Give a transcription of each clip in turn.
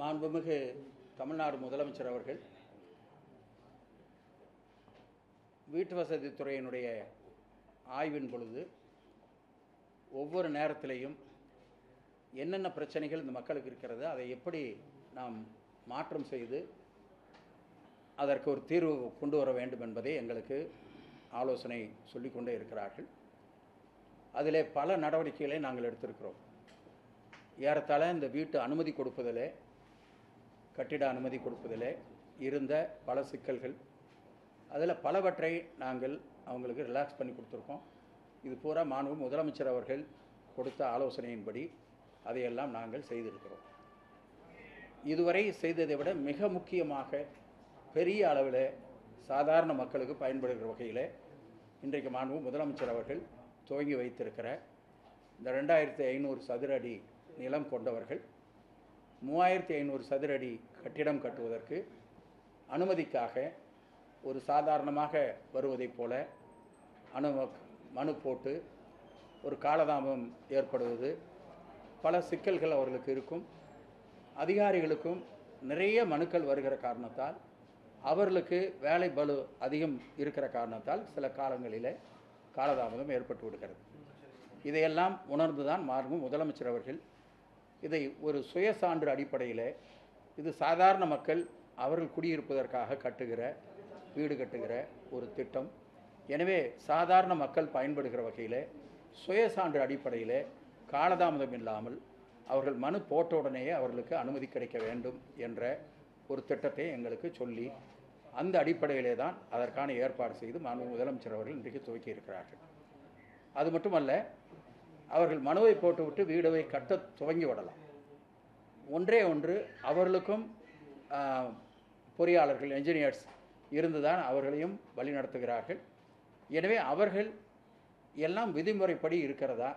மாண்புமிகு தமிழ்நாடு முதலமைச்சர் அவர்கள் வீட்டு வசதித்துறையினுடைய ஆய்வின் பொழுது ஒவ்வொரு நேரத்திலையும் என்னென்ன பிரச்சனைகள் இந்த மக்களுக்கு இருக்கிறது, அதை எப்படி நாம் மாற்றம் செய்து அதற்கு ஒரு தீர்வு கொண்டு வர வேண்டும் என்பதை எங்களுக்கு ஆலோசனை சொல்லிக்கொண்டே இருக்கிறார்கள். அதிலே பல நடவடிக்கைகளை நாங்கள் எடுத்திருக்கிறோம். ஏறத்தாழ இந்த வீட்டு அனுமதி கொடுப்பதிலே, கட்டிட அனுமதி கொடுப்பதிலே இருந்த பல சிக்கல்கள், அதில் பலவற்றை நாங்கள் அவங்களுக்கு ரிலாக்ஸ் பண்ணி கொடுத்துருக்கோம். இது பூரா மாண்பு முதலமைச்சர் அவர்கள் கொடுத்த ஆலோசனையின்படி அதையெல்லாம் நாங்கள் செய்திருக்கிறோம். இதுவரை செய்ததை விட மிக முக்கியமாக பெரிய அளவில் சாதாரண மக்களுக்கு பயன்படுகிற வகையில் இன்றைக்கு மாண்பு முதலமைச்சர் அவர்கள் துவங்கி வைத்திருக்கிற இந்த 2500 சதுர அடி நிலம் கொண்டவர்கள் 3500 சதுர அடி கட்டிடம் கட்டுவதற்கு அனுமதிக்காக ஒரு சாதாரணமாக வருவதைப் போல மனு போட்டு ஒரு காலதாமம் ஏற்படுவது, பல சிக்கல்கள் அவர்களுக்கு இருக்கும். அதிகாரிகளுக்கும் நிறைய மனுக்கள் வருகிற காரணத்தால், அவர்களுக்கு வேலை பளு அதிகம் இருக்கிற காரணத்தால் சில காலங்களில் காலதாமதம் ஏற்பட்டு விடுகிறது. இதையெல்லாம் உணர்ந்துதான் மாண்பு முதலமைச்சர் அவர்கள் இதை ஒரு சுயசான்று அடிப்படையில், இது சாதாரண மக்கள் அவர்கள் குடியிருப்பதற்காக கட்டுகிற வீடு கட்டுகிற ஒரு திட்டம். எனவே சாதாரண மக்கள் பயன்படுகிற வகையில் சுயசான்று அடிப்படையில் காலதாமதம் இல்லாமல் அவர்கள் மனு போட்ட உடனேயே அவர்களுக்கு அனுமதி கிடைக்க வேண்டும் என்ற ஒரு திட்டத்தை எங்களுக்கு சொல்லி, அந்த அடிப்படையிலே தான் அதற்கான ஏற்பாடு செய்து மாண்பு முதலமைச்சர் அவர்கள் இன்றைக்கு துவக்கி இருக்கிறார்கள். அது மட்டுமல்ல, அவர்கள் மனுவை போட்டுவிட்டு வீடுவை கட்ட துவங்கி விடலாம். ஒன்றே ஒன்று, அவர்களுக்கும் பொறியாளர்கள், என்ஜினியர்ஸ் இருந்துதான் அவர்களையும் வழிநடத்துகிறார்கள். எனவே அவர்கள் எல்லாம் விதிமுறைப்படி இருக்கிறதா,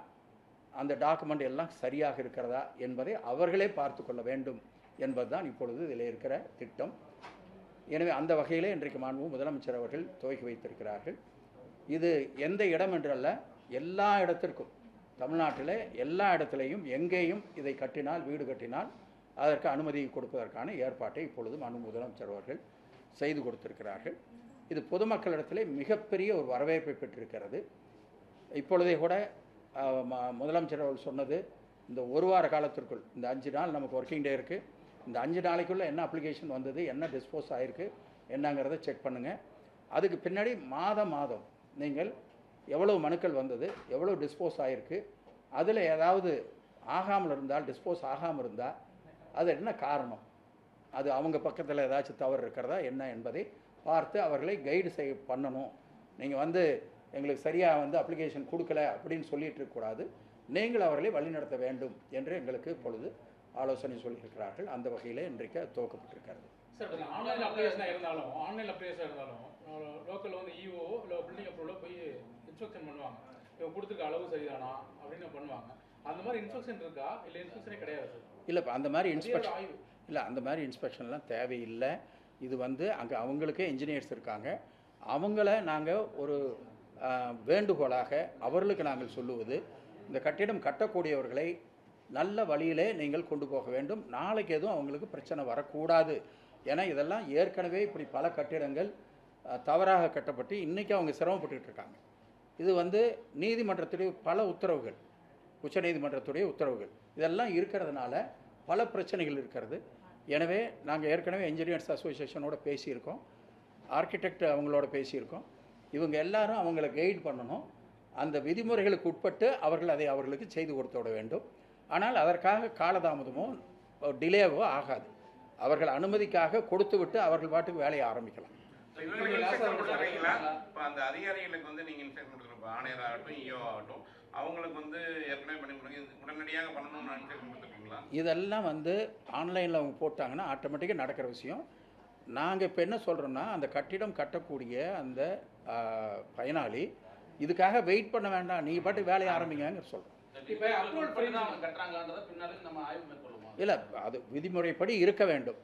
அந்த டாக்குமெண்ட் எல்லாம் சரியாக இருக்கிறதா என்பதை அவர்களே பார்த்து கொள்ள வேண்டும் என்பதுதான் இப்பொழுது இதில் இருக்கிற திட்டம். எனவே அந்த வகையிலே இன்றைக்கு மாண்பு முதலமைச்சர் அவர்கள் துவக்கி வைத்திருக்கிறார்கள். இது எந்த இடம் என்றல்ல, எல்லா இடத்திற்கும், தமிழ்நாட்டில் எல்லா இடத்துலையும் எங்கேயும் இதை கட்டினால், வீடு கட்டினால் அதற்கு அனுமதி கொடுப்பதற்கான ஏற்பாட்டை இப்பொழுது மாண்பு முதலமைச்சர் அவர்கள் செய்து கொடுத்திருக்கிறார்கள். இது பொதுமக்களிடத்திலே மிகப்பெரிய ஒரு வரவேற்பை பெற்றிருக்கிறது. இப்பொழுதே கூட முதலமைச்சர் அவர்கள் சொன்னது, இந்த ஒரு வார காலத்திற்குள், இந்த 5 நாள் நமக்கு ஒர்க்கிங் டே இருக்குது, இந்த 5 நாளைக்குள்ளே என்ன அப்ளிகேஷன் வந்தது, என்ன டிஸ்போஸ் ஆகிருக்கு என்னங்கிறத செக் பண்ணுங்கள். அதுக்கு பின்னாடி மாதம் நீங்கள் எவ்வளோ மனுக்கள் வந்தது, எவ்வளோ டிஸ்போஸ் ஆகிருக்கு, அதில் ஏதாவது ஆகாமல் இருந்தால், டிஸ்போஸ் ஆகாமல் இருந்தால் அது என்ன காரணம், அது அவங்க பக்கத்தில் ஏதாச்சும் தவறு இருக்கிறதா என்ன என்பதை பார்த்து அவர்களை கைடு பண்ணணும். நீங்கள் எங்களுக்கு சரியாக அப்ளிகேஷன் கொடுக்கல அப்படின்னு சொல்லிட்டு இருக்கக்கூடாது, நீங்கள் அவர்களை வழிநடத்த வேண்டும் என்று எங்களுக்கு இப்பொழுது ஆலோசனை சொல்லியிருக்கிறார்கள். அந்த வகையில் இன்றைக்கு துவக்கப்பட்டிருக்கிறது. சார், ஆன்லைன் அப்ளிகேஷனாக இருந்தாலும் லோக்கல் இஓ இல்லை பில்டிங் அப்ரூவலில் போய் இன்ஸ்ட்ரக்ஷன் பண்ணுவாங்க, இவங்க கொடுத்துருக்க அளவு சரிதானா அப்படின்னு பண்ணுவாங்க. அந்த மாதிரி இன்ஸ்ட்ரக்ஷன் இருக்கா, இல்லை இன்ஸ்ட்ரக்ஷனே கிடையாது? இல்லை, அந்த மாதிரி இன்ஸ்பெக்ஷன் இல்லை, அந்த மாதிரி இன்ஸ்பெக்ஷன்லாம் தேவையில்லை. இது அங்கே அவங்களுக்கே இன்ஜினியர்ஸ் இருக்காங்க. அவங்கள நாங்கள் ஒரு வேண்டுகோளாக அவர்களுக்கு நாங்கள் சொல்லுவது, இந்த கட்டிடம் கட்டக்கூடியவர்களை நல்ல வழியிலே நீங்கள் கொண்டு போக வேண்டும். நாளைக்கு எதுவும் அவங்களுக்கு பிரச்சனை வரக்கூடாது. ஏன்னா இதெல்லாம் ஏற்கனவே இப்படி பல கட்டிடங்கள் தவறாக கட்டப்பட்டு இன்றைக்கி அவங்க சிரமப்பட்டுக்கிட்டு இருக்காங்க. இது நீதிமன்றத்துடைய பல உத்தரவுகள், உச்சநீதிமன்றத்துடைய உத்தரவுகள் இதெல்லாம் இருக்கிறதுனால பல பிரச்சனைகள் இருக்கிறது. எனவே நாங்கள் ஏற்கனவே என்ஜினியர்ஸ் அசோசியேஷனோட பேசியிருக்கோம், ஆர்கிடெக்ட் அவங்களோட பேசியிருக்கோம். இவங்க எல்லாரும் அவங்கள கைட் பண்ணணும். அந்த விதிமுறைகளுக்கு உட்பட்டு அவர்கள் அவர்களுக்கு செய்து கொடுத்து விட வேண்டும். ஆனால் அதற்காக காலதாமதமோ டிலேவோ ஆகாது. அவர்கள் அனுமதிக்காக கொடுத்து விட்டு அவர்கள் பாட்டுக்கு வேலையை ஆரம்பிக்கலாம். அந்த அதிகாரிகளுக்கு நீங்கள் இன்ஸ்ட்ரக்ஷன் கொடுத்துருப்போம், ஆணையர் ஆகட்டும், இஓ ஆகட்டும், அவங்களுக்கு ஏற்கனவே பண்ணி உடனடியாக பண்ணணும்னு இன்ஸ்ட்ரக்ஷன் கொடுத்துருக்கீங்களா? இதெல்லாம் ஆன்லைனில் அவங்க போட்டாங்கன்னா ஆட்டோமேட்டிக்காக நடக்கிற விஷயம். நாங்கள் இப்போ என்ன சொல்கிறோன்னா, அந்த கட்டிடம் கட்டக்கூடிய அந்த பயனாளி இதுக்காக வெயிட் பண்ண வேண்டாம், நீங்கள் பாட்டு வேலையை ஆரம்பிங்கன்னு சொல்கிறோம். இல்லை, அது விதிமுறைப்படி இருக்க வேண்டும்.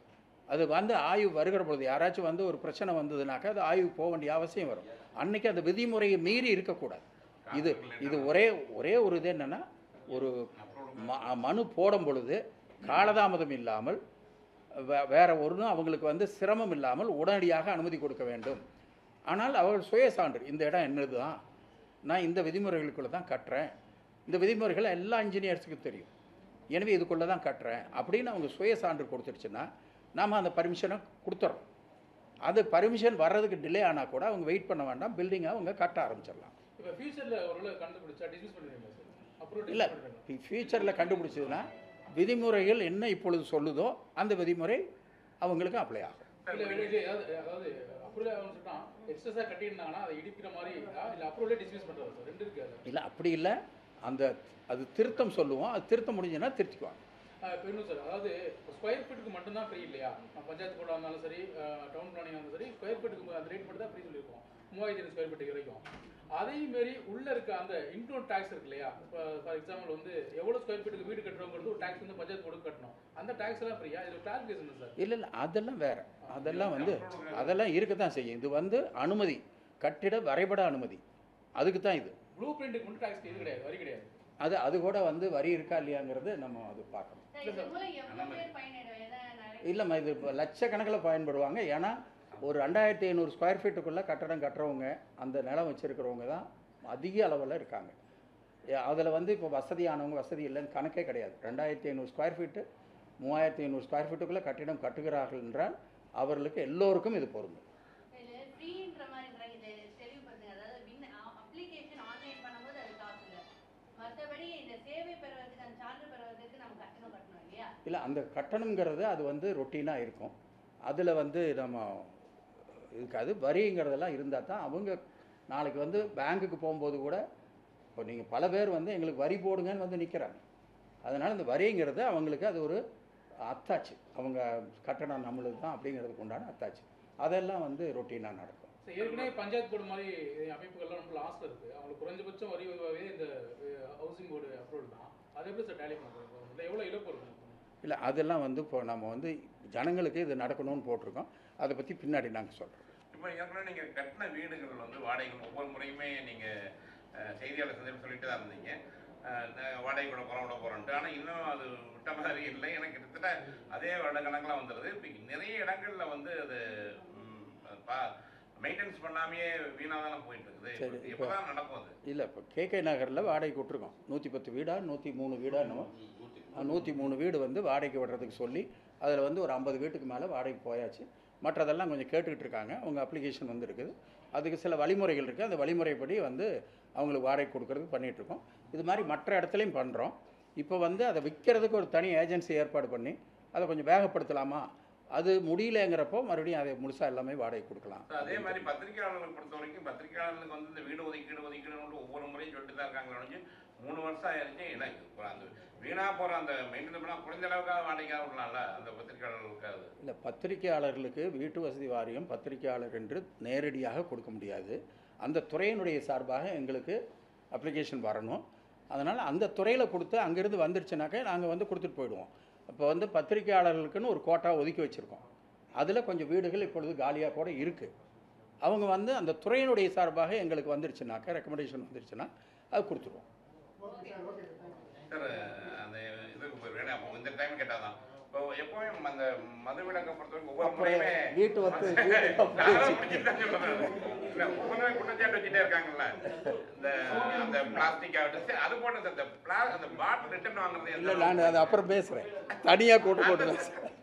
அது ஆய்வு வருகிற பொழுது யாராச்சும் ஒரு பிரச்சனை வந்ததுனாக்கா அது ஆய்வு போக வேண்டிய அவசியம் வரும். அன்னைக்கு அந்த விதிமுறையை மீறி இருக்கக்கூடாது. இது ஒரே ஒரு இது என்னென்னா, ஒரு மனு போடும் பொழுது காலதாமதம் இல்லாமல் வேற ஒன்றும் அவங்களுக்கு வந்து சிரமம் இல்லாமல் உடனடியாக அனுமதி கொடுக்க வேண்டும். ஆனால் அவர்கள் சுய சான்று, இந்த இடம் என்னது தான், நான் இந்த விதிமுறைகளுக்குள்ளே தான் கட்டுறேன், இந்த விதிமுறைகள் எல்லா இன்ஜினியர்ஸுக்கும் தெரியும், எனவே இதுக்குள்ளே தான் கட்டுறேன் அப்படின்னு அவங்க சுய சான்று கொடுத்துருச்சுன்னா நாம் அந்த பர்மிஷனை கொடுத்துறோம். அது பர்மிஷன் வர்றதுக்கு டிலே ஆனால் கூட அவங்க வெயிட் பண்ண வேண்டாம், பில்டிங்கை அவங்க கட்ட ஆரம்பிச்சிடலாம். இப்போ ஃபியூச்சரில் ஒரு கண்டுபிடிச்சா டிஸ்மிஸ் பண்ணுவீங்களா சார்? அப்புறம் இல்லை, ஃபியூச்சரில் கண்டுபிடிச்சதுன்னா விதிமுறைகள் என்ன இப்பொழுது சொல்லுதோ அந்த விதிமுறை அவங்களுக்கு அப்ளை ஆகும். அதாவது அப்ரூவல் ஆகும்னு சொன்னால் எக்ஸஸாக கட்டியிருந்தாங்கன்னா அதை இடிக்கிற மாதிரி இல்லை அப்ரூவலே டிஸ்மிஸ் பண்ணுறது சார்? ரெண்டு இருக்குது. இல்லை, அப்படி இல்லை, அது திருத்தம் சொல்லுவோம், அது திருத்தம் முடிஞ்சுன்னா திருத்திக்குவாங்க. இப்போ இன்னும் சார், அதாவது ஸ்கொயர் ஃபீட்டுக்கு மட்டும்தான் ஃப்ரீ இல்லையா? பஞ்சாயத்து போர்டாக இருந்தாலும் சரி, டவுன் பிளானிங் இருந்தாலும் சரி, ஸ்கொயர் ஃபீட்டுக்கு அந்த ரேட் மட்டும் தான் ஃப்ரீ சொல்லியிருக்கோம், 3000 ஸ்கொயர் ஃபீட்டுக்கு வரைக்கும். அதே மாரி உள்ளே இருக்க அந்த இன்க்ளூட் டேக்ஸ் இருக்கு இல்லையா? இப்போ ஃபார் எக்ஸாம்பிள் வந்து எவ்வளோ ஸ்கொயர் ஃபீட்டுக்கு வீடு கட்டுறவங்கிறது ஒரு டேக்ஸ் வந்து பஞ்சாயத்து போர்டுக்கு கட்டணும், அந்த டேக்ஸ் எல்லாம் ஃப்ரீயா? இது கிளாரிஃபிகேஷன் சார். இல்லை, அதெல்லாம் வேறு, அதெல்லாம் இருக்க தான் செய்யும். இது வந்து அனுமதி, கட்டிட வரைபட அனுமதி, அதுக்கு தான் இது. ப்ளூ பிரிண்ட்டுக்கு மட்டும் டேக்ஸ் இது கிடையாது, வரி கிடையாது. அது கூட வந்து வரி இருக்கா இல்லையாங்கிறது நம்ம அது பார்க்கணும். இல்லைம்மா, இது லட்சக்கணக்கில் பயன்படுவாங்க. ஏன்னா ஒரு 2500 ஸ்கொயர் ஃபீட்டுக்குள்ளே கட்டடம் கட்டுறவங்க, அந்த நிலம் வச்சுருக்கிறவங்க தான் அதிக அளவில் இருக்காங்க. அதில் வந்து இப்போ வசதியானவங்க வசதி இல்லைன்னு கணக்கே கிடையாது. 2500 ஸ்கொயர் ஃபீட்டு 3500 ஸ்கொயர் ஃபீட்டுக்குள்ளே கட்டிடம் கட்டுகிறார்கள் என்றால் அவர்களுக்கு எல்லோருக்கும் இது பொருந்தும். இல்லை, அந்த கட்டணங்கிறது அது வந்து ரொட்டீனாக இருக்கும். அதில் வந்து நம்ம இருக்காது. வரிங்கிறதெல்லாம் இருந்தால் தான் அவங்க நாளைக்கு வந்து பேங்க்குக்கு போகும்போது கூட, இப்போ நீங்கள் பல பேர் வந்து எங்களுக்கு வரி போடுங்கன்னு வந்து நிற்கிறாங்க. அதனால் இந்த வரிங்கிறது அவங்களுக்கு அது ஒரு அத்தாச்சு, அவங்க கட்டணம் நம்மளுக்கு தான் அப்படிங்கிறதுக்கு உண்டான அத்தாச்சு. அதெல்லாம் வந்து ரொட்டீனாக நடக்கும். ஏற்கனவே பஞ்சாயத்து போர்டு மாதிரி அமைப்புகள்லாம் ரொம்ப லாஸ்ட்டில் இருக்குது, அவங்களுக்கு குறைஞ்சபட்சம் வரி இந்த ஹவுசிங் போர்டு அப்ரூவல் தான். அதை எப்படி சார் டேலி பண்ணுறது? எவ்வளோ இழப்பு இருக்கும்? இல்லை, அதெல்லாம் வந்து இப்போ நம்ம வந்து ஜனங்களுக்கு இது நடக்கணும்னு போட்டிருக்கோம். அதை பற்றி பின்னாடி நாங்கள் சொல்கிறோம். இப்போ ஏற்கனவே நீங்கள் கட்டின வீடுகள் வந்து வாடகைகள் ஒவ்வொரு முறையுமே நீங்கள் செய்தியாளர் சந்திப்பு சொல்லிட்டு தான் இருந்தீங்க, வாடகை கூட குறவிட போகிறோன்ட்டு. ஆனால் இன்னும் அது விட்ட மாதிரி இல்லை. எனக்கு கிட்டத்தட்ட அதே வருடக்கணக்கெலாம் வந்துடுது. இப்போ நிறைய இடங்களில் வந்து அது மெயின்டெனன்ஸ் பண்ணாமையே வீணாக தானே போயிட்டு இருக்குது. சரி, இப்போ தான் நடக்கும் அது. இல்லை, இப்போ கேகே நகரில் வாடகை விட்டுருக்கோம். 110 வீடா 103 வீடா என்னவோ, 103 வீடு வந்து வாடகைக்கு விடுறதுக்கு சொல்லி அதில் வந்து ஒரு 50 வீட்டுக்கு மேலே வாடகைக்கு போயாச்சு. மற்றதெல்லாம் கொஞ்சம் கேட்டுக்கிட்டு இருக்காங்க. அவங்க அப்ளிகேஷன் வந்து இருக்குது, அதுக்கு சில வழிமுறைகள் இருக்குது. அந்த வழிமுறைப்படி வந்து அவங்களுக்கு வாடகை கொடுக்கறதுக்கு பண்ணிகிட்ருக்கோம். இது மாதிரி மற்ற இடத்துலையும் பண்ணுறோம். இப்போ வந்து அதை விற்கிறதுக்கு ஒரு தனி ஏஜென்சி ஏற்பாடு பண்ணி அதை கொஞ்சம் வேகப்படுத்தலாமா, அது முடியலங்கிறப்போ மறுபடியும் அதை முழுசாக எல்லாமே வாடகை கொடுக்கலாம். அதே மாதிரி பத்திரிகையாளர்களை பொறுத்த வரைக்கும் பத்திரிகையாளர்களுக்கு வந்து இந்த வீடு ஒதுக்கீடுன்னு ஒவ்வொரு முறையும் சொல்லிட்டு தான் இருக்காங்க. 3 வருஷம் ஆயிடுச்சு. எனக்கு அந்த வீணாக போகிற அந்த மெயின்டெனன்ஸ் பண்ணால் குறைந்த அளவுக்காக வாடகையாக விடலாம்ல அந்த பத்திரிகையாளர்களுக்காக? இல்லை, பத்திரிகையாளர்களுக்கு வீட்டு வசதி வாரியம் பத்திரிகையாளர் என்று நேரடியாக கொடுக்க முடியாது. அந்த துறையினுடைய சார்பாக எங்களுக்கு அப்ளிகேஷன் வரணும். அதனால் அந்த துறையில் கொடுத்து அங்கேருந்து வந்துருச்சுனாக்கா நாங்கள் வந்து கொடுத்துட்டு போயிடுவோம். இப்போ வந்து பத்திரிகையாளர்களுக்குன்னு ஒரு கோட்டா ஒதுக்கி வச்சுருக்கோம். அதில் கொஞ்சம் வீடுகள் இப்பொழுது காலியாக கூட இருக்குது. அவங்க வந்து அந்த துறையினுடைய சார்பாக எங்களுக்கு வந்துருச்சுனாக்கா, ரெக்கமெண்டேஷன் வந்துருச்சுன்னா அது கொடுத்துருவோம். சார், அந்த இதுக்கு போயிருக்கேன். அப்போ இந்த டைம் கேட்டால் தான் இப்போ எப்போவும் அந்த மது விலக்கை பொறுத்தவரைக்கும் ஒவ்வொரு முறையுமே வீட்டு வந்து ஒவ்வொரு குற்றச்சாட்டு வச்சுட்டே இருக்காங்கல்ல, இந்த அந்த பிளாஸ்டிக் ஆகட்டும், அது போட்டு அந்த பாட்டில் ரிட்டர்ன் வாங்குறது. இல்லை, நான் அதை அப்புறம் பேசுகிறேன், தனியாக கூட்டு போட்டு பேசுகிறேன்.